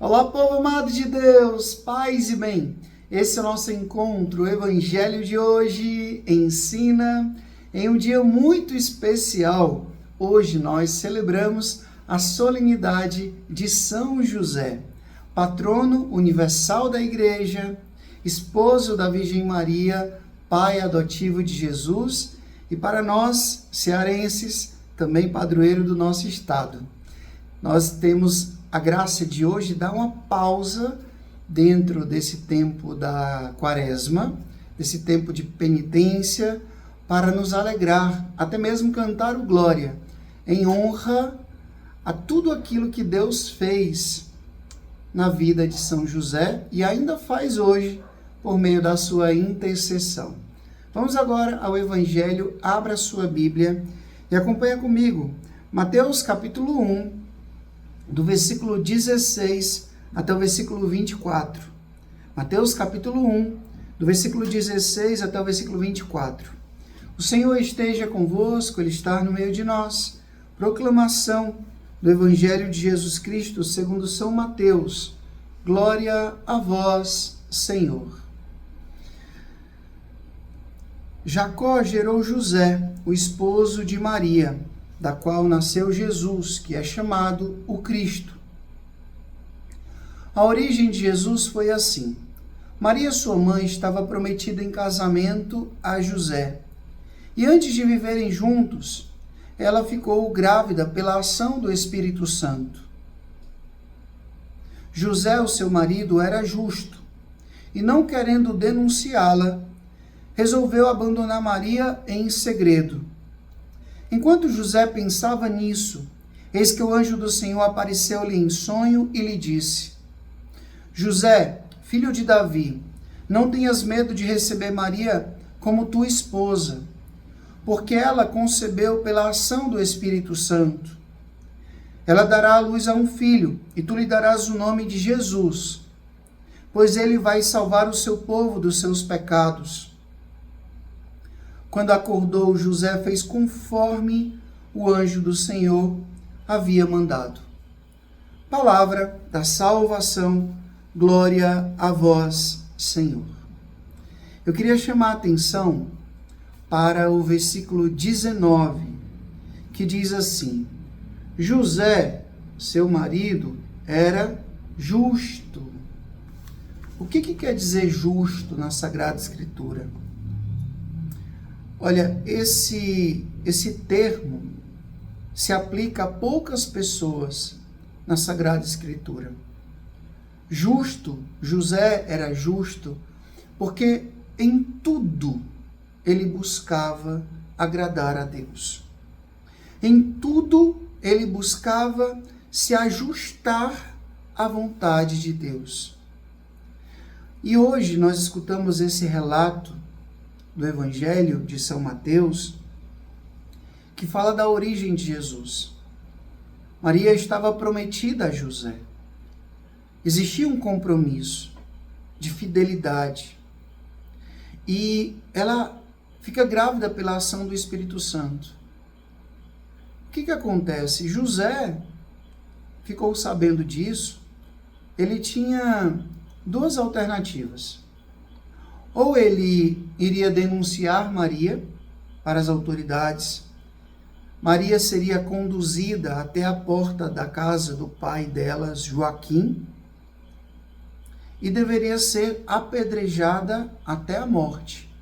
Olá, povo amado de Deus, paz e bem. Esse é o nosso encontro. O Evangelho de hoje ensina em um dia muito especial. Hoje nós celebramos a solenidade de São José, patrono universal da Igreja, esposo da Virgem Maria, pai adotivo de Jesus e para nós, cearenses, também padroeiro do nosso estado. Nós temos a graça de hoje dar uma pausa dentro desse tempo da Quaresma, desse tempo de penitência, para nos alegrar, até mesmo cantar o Glória, em honra a tudo aquilo que Deus fez na vida de São José e ainda faz hoje por meio da sua intercessão. Vamos agora ao Evangelho, abra sua Bíblia e acompanha comigo. Mateus capítulo 1, do versículo 16 até o versículo 24. Mateus capítulo 1, do versículo 16 até o versículo 24. O Senhor esteja convosco, Ele está no meio de nós. Proclamação do Evangelho de Jesus Cristo segundo São Mateus. Glória a vós, Senhor. Jacó gerou José, o esposo de Maria, da qual nasceu Jesus, que é chamado o Cristo. A origem de Jesus foi assim. Maria, sua mãe, estava prometida em casamento a José. E antes de viverem juntos, ela ficou grávida pela ação do Espírito Santo. José, o seu marido, era justo, e não querendo denunciá-la, resolveu abandonar Maria em segredo. Enquanto José pensava nisso, eis que o anjo do Senhor apareceu-lhe em sonho e lhe disse: José, filho de Davi, não tenhas medo de receber Maria como tua esposa, porque ela concebeu pela ação do Espírito Santo. Ela dará à luz a um filho, e tu lhe darás o nome de Jesus, pois ele vai salvar o seu povo dos seus pecados. Quando acordou, José fez conforme o anjo do Senhor havia mandado. Palavra da salvação, glória a vós, Senhor. Eu queria chamar a atenção para o versículo 19, que diz assim: José, seu marido, era justo. O que quer dizer justo na Sagrada Escritura? Olha, esse termo se aplica a poucas pessoas na Sagrada Escritura. Justo, José era justo, porque em tudo ele buscava agradar a Deus. Em tudo ele buscava se ajustar à vontade de Deus. E hoje nós escutamos esse relato do Evangelho de São Mateus, que fala da origem de Jesus. Maria estava prometida a José. Existia um compromisso de fidelidade. E ela fica grávida pela ação do Espírito Santo. O que acontece? José ficou sabendo disso. Ele tinha duas alternativas. Ou ele iria denunciar Maria para as autoridades. Maria seria conduzida até a porta da casa do pai delas, Joaquim, e deveria ser apedrejada até a morte.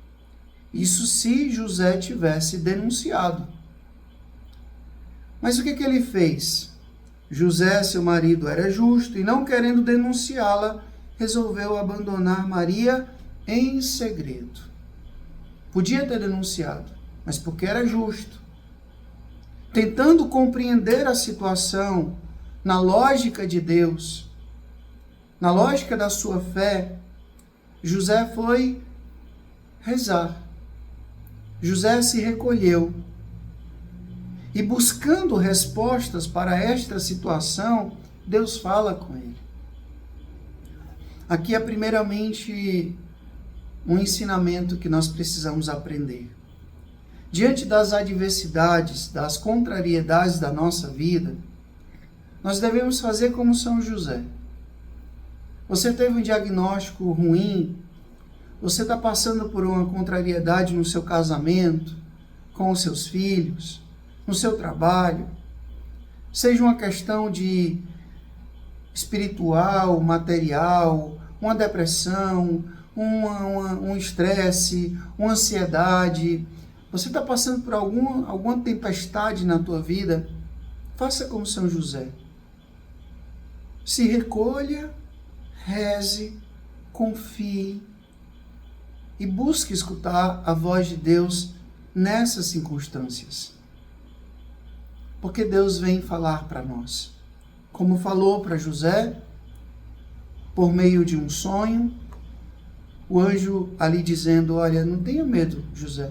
Isso se José tivesse denunciado. Mas o que ele fez? José, seu marido, era justo e, não querendo denunciá-la, resolveu abandonar Maria em segredo. Podia ter denunciado, mas porque era justo. Tentando compreender a situação na lógica de Deus, na lógica da sua fé, José foi rezar. José se recolheu. E buscando respostas para esta situação, Deus fala com ele. Aqui é primeiramente um ensinamento que nós precisamos aprender. Diante das adversidades, das contrariedades da nossa vida, nós devemos fazer como São José. Você teve um diagnóstico ruim, você está passando por uma contrariedade no seu casamento, com os seus filhos, no seu trabalho, seja uma questão de espiritual, material, uma depressão, um estresse, uma ansiedade, você está passando por alguma tempestade na tua vida, faça como São José. Se recolha, reze, confie e busque escutar a voz de Deus nessas circunstâncias. Porque Deus vem falar para nós. Como falou para José, por meio de um sonho, o anjo ali dizendo, olha, não tenha medo, José.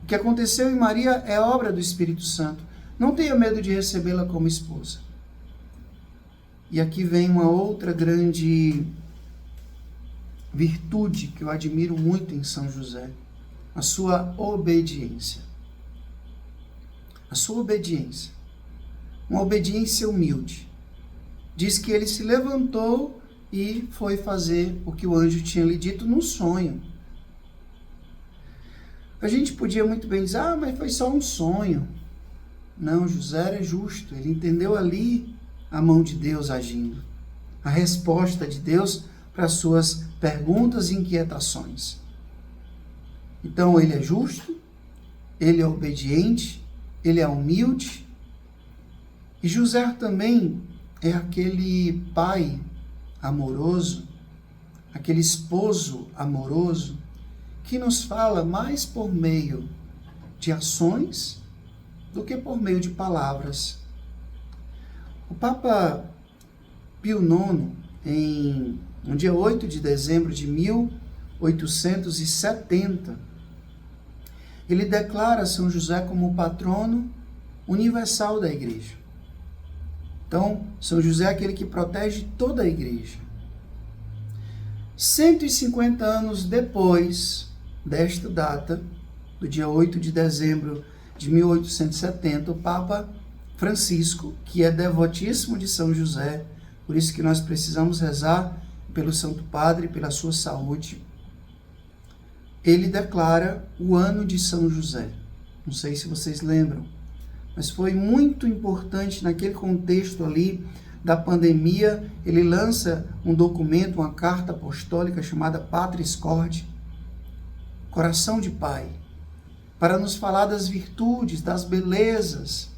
O que aconteceu em Maria é obra do Espírito Santo. Não tenha medo de recebê-la como esposa. E aqui vem uma outra grande virtude que eu admiro muito em São José, a sua obediência. A sua obediência. Uma obediência humilde. Diz que ele se levantou e foi fazer o que o anjo tinha lhe dito no sonho. A gente podia muito bem dizer, mas foi só um sonho. Não, José era justo, ele entendeu ali a mão de Deus agindo, a resposta de Deus para as suas perguntas e inquietações. Então ele é justo, ele é obediente, ele é humilde, e José também é aquele pai amoroso, aquele esposo amoroso, que nos fala mais por meio de ações do que por meio de palavras. O Papa Pio IX, no dia 8 de dezembro de 1870, ele declara São José como o patrono universal da Igreja. Então, São José é aquele que protege toda a Igreja. 150 anos depois desta data, do dia 8 de dezembro de 1870, o Papa Francisco, que é devotíssimo de São José, por isso que nós precisamos rezar pelo Santo Padre, pela sua saúde, ele declara o ano de São José. Não sei se vocês lembram, mas foi muito importante naquele contexto ali da pandemia. Ele lança um documento, uma carta apostólica chamada Patris Corde, Coração de Pai, para nos falar das virtudes, das belezas,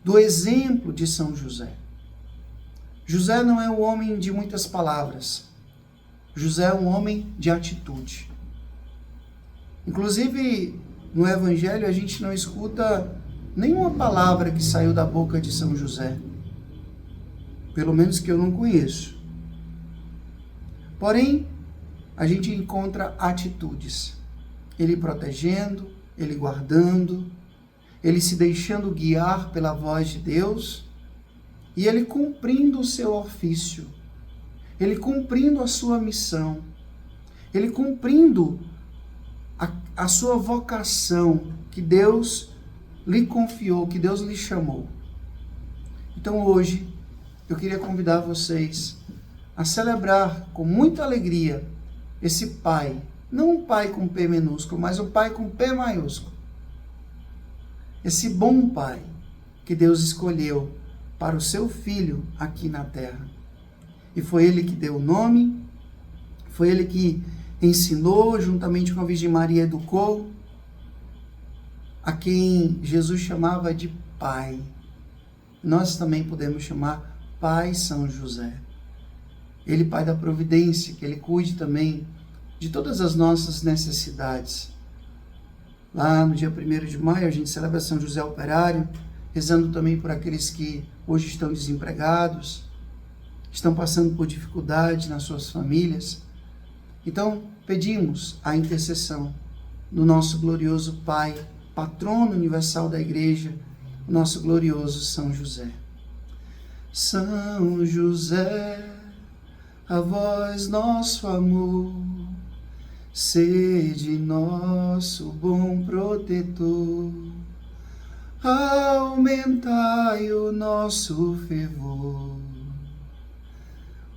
do exemplo de São José. José não é um homem de muitas palavras. José é um homem de atitude. Inclusive, no Evangelho, a gente não escuta nenhuma palavra que saiu da boca de São José. Pelo menos que eu não conheço. Porém, a gente encontra atitudes. Ele protegendo, ele guardando, ele se deixando guiar pela voz de Deus e ele cumprindo o seu ofício, ele cumprindo a sua missão, ele cumprindo a sua vocação que Deus lhe confiou, que Deus lhe chamou. Então hoje eu queria convidar vocês a celebrar com muita alegria esse Pai, não um Pai com P minúsculo, mas um Pai com P maiúsculo. Esse bom Pai que Deus escolheu para o seu Filho aqui na terra. E foi Ele que deu o nome, foi Ele que ensinou, juntamente com a Virgem Maria educou, a quem Jesus chamava de Pai. Nós também podemos chamar Pai São José. Ele, Pai da providência, que Ele cuide também de todas as nossas necessidades. Lá no dia 1º de maio, a gente celebra São José Operário, rezando também por aqueles que hoje estão desempregados, estão passando por dificuldades nas suas famílias. Então, pedimos a intercessão do nosso glorioso Pai, patrono universal da Igreja, o nosso glorioso São José. São José, a vós nosso amor, sede nosso bom protetor, aumentai o nosso fervor.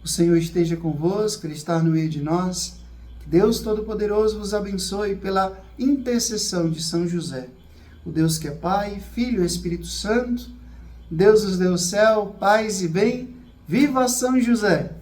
O Senhor esteja convosco, Ele está no meio de nós. Que Deus Todo-Poderoso vos abençoe pela intercessão de São José. O Deus que é Pai, Filho e Espírito Santo, Deus nos deu o céu, paz e bem. Viva São José!